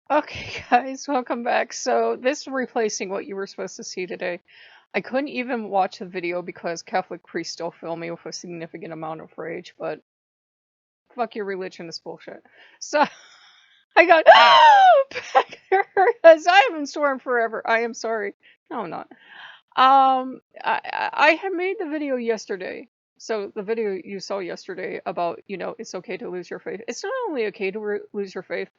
Okay, guys, welcome back. So, this is replacing what you were supposed to see today. I couldn't even watch the video because Catholic priests still fill me with a significant amount of rage, but fuck your religion is bullshit. So, I got back because I haven't sworn forever. I am sorry. No, I'm not. I had made the video yesterday. So the video you saw yesterday about, it's okay to lose your faith. It's not only okay to lose your faith,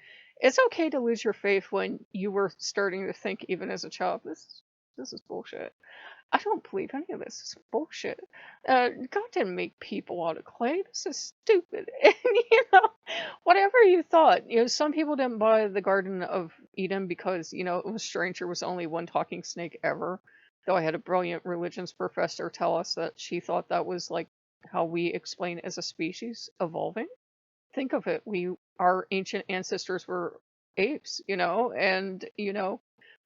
it's okay to lose your faith when you were starting to think even as a child, this is bullshit. I don't believe any of this. This is bullshit. God didn't make people out of clay. This is stupid. And whatever you thought, some people didn't buy the Garden of Eden because, it was strange. There was only one talking snake ever. Though I had a brilliant religions professor tell us that she thought that was like how we explain as a species evolving. Think of it. Our ancient ancestors were apes, and,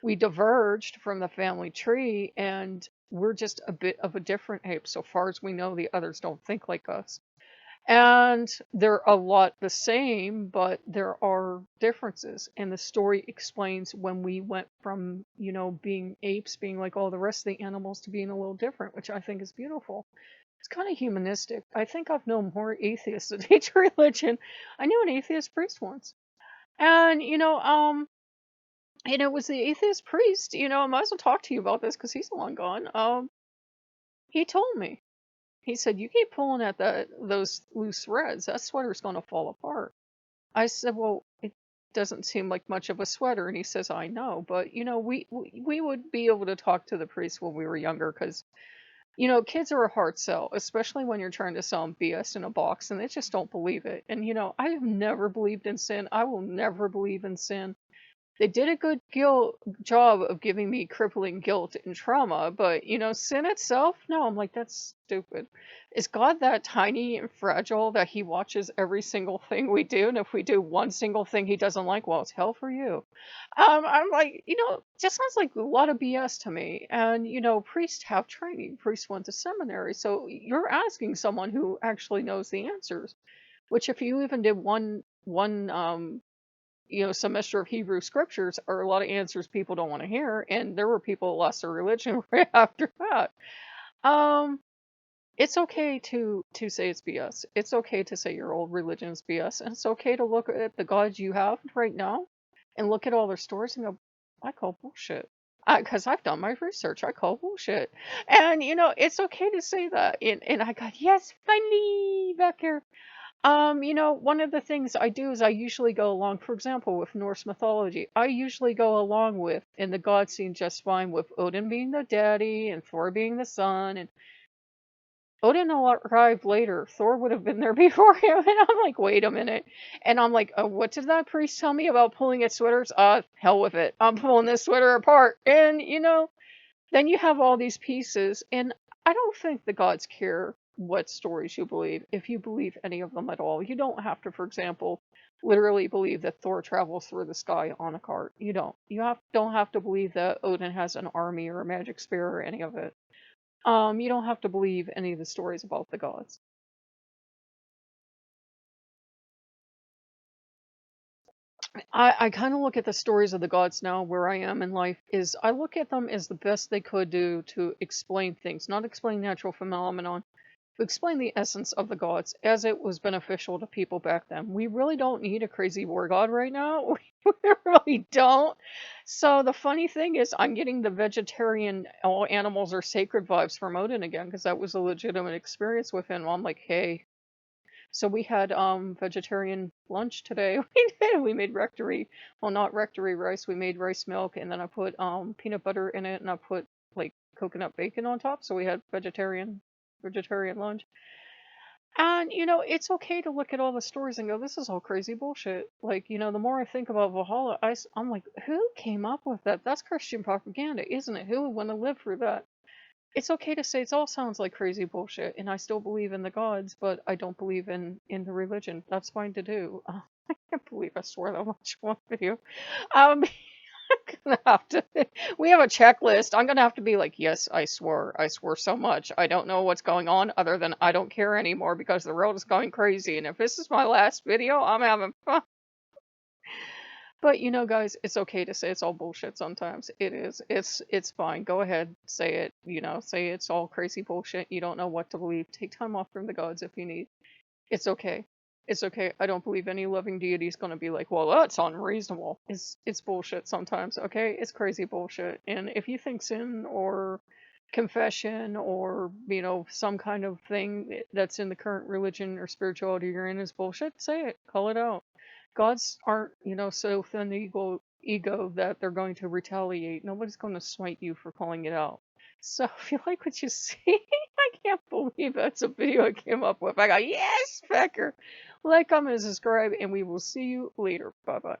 we diverged from the family tree and we're just a bit of a different ape. So far as we know, the others don't think like us. And they're a lot the same, but there are differences. And the story explains when we went from, being apes, being like all the rest of the animals, to being a little different, which I think is beautiful. It's kind of humanistic. I think I've known more atheists than teach religion. I knew an atheist priest once. And, it was the atheist priest, I might as well talk to you about this because he's long gone. He told me. He said, "You keep pulling at those loose threads, that sweater's going to fall apart." I said, "Well, it doesn't seem like much of a sweater." And he says, "I know, but we would be able to talk to the priest when we were younger because kids are a hard sell, especially when you're trying to sell them BS in a box and they just don't believe it. And I have never believed in sin. I will never believe in sin. They did a good job of giving me crippling guilt and trauma, but sin itself, no, I'm like, that's stupid. Is God that tiny and fragile that he watches every single thing we do? And if we do one single thing he doesn't like, well, it's hell for you. I'm like, just sounds like a lot of BS to me. And, priests have training. Priests went to seminary. So you're asking someone who actually knows the answers, which if you even did one semester of Hebrew scriptures are a lot of answers people don't want to hear, and there were people who lost their religion right after that. Um, it's okay to say it's BS. It's okay to say your old religion is BS, and it's okay to look at the gods you have right now and look at all their stories and go, I call bullshit. Because I've done my research, I call bullshit. And it's okay to say that. And I got, yes, finally back here. One of the things I do is I usually go along, for example, with Norse mythology. I usually go along with, and the gods seem just fine with Odin being the daddy and Thor being the son. And Odin arrived later. Thor would have been there before him. And I'm like, wait a minute. And I'm like, what did that priest tell me about pulling at sweaters? Hell with it. I'm pulling this sweater apart. And, then you have all these pieces, and I don't think the gods care what stories you believe, if you believe any of them at all. You don't have to, for example, literally believe that Thor travels through the sky on a cart. You don't. Don't have to believe that Odin has an army or a magic spear or any of it. You don't have to believe any of the stories about the gods. I kind of look at the stories of the gods now where I am in life is I look at them as the best they could do to explain things, not explain natural phenomenon, to explain the essence of the gods as it was beneficial to people back then. We really don't need a crazy war god right now. We really don't. So the funny thing is I'm getting the vegetarian all animals are sacred vibes from Odin again because that was a legitimate experience with him. I'm like, hey. So we had vegetarian lunch today. We made rectory, well, not rectory rice. We made rice milk and then I put peanut butter in it and I put like coconut bacon on top. So we had vegetarian lunch. And it's okay to look at all the stories and go, this is all crazy bullshit. Like, the more I think about Valhalla, I'm like, who came up with that? That's Christian propaganda, isn't it? Who would want to live through that? It's okay to say it all sounds like crazy bullshit, and I still believe in the gods, but I don't believe in the religion. That's fine to do. I can't believe I swore that much in one video. Um, I'm gonna have to. We have a checklist. I'm gonna have to be like, yes, I swore. I swore so much. I don't know what's going on other than I don't care anymore because the world is going crazy. And if this is my last video, I'm having fun. But guys, it's okay to say it's all bullshit sometimes. It is. It's fine. Go ahead, say it. Say it's all crazy bullshit. You don't know what to believe. Take time off from the gods if you need. It's okay. It's okay. I don't believe any loving deity is gonna be like, well, that's unreasonable. It's bullshit sometimes, okay? It's crazy bullshit. And if you think sin or confession or, some kind of thing that's in the current religion or spirituality you're in is bullshit, say it. Call it out. Gods aren't, so thin ego that they're going to retaliate. Nobody's going to smite you for calling it out. So if you like what you see, I can't believe that's a video I came up with. I go, yes, Becker. Like, comment, and subscribe, and we will see you later. Bye bye.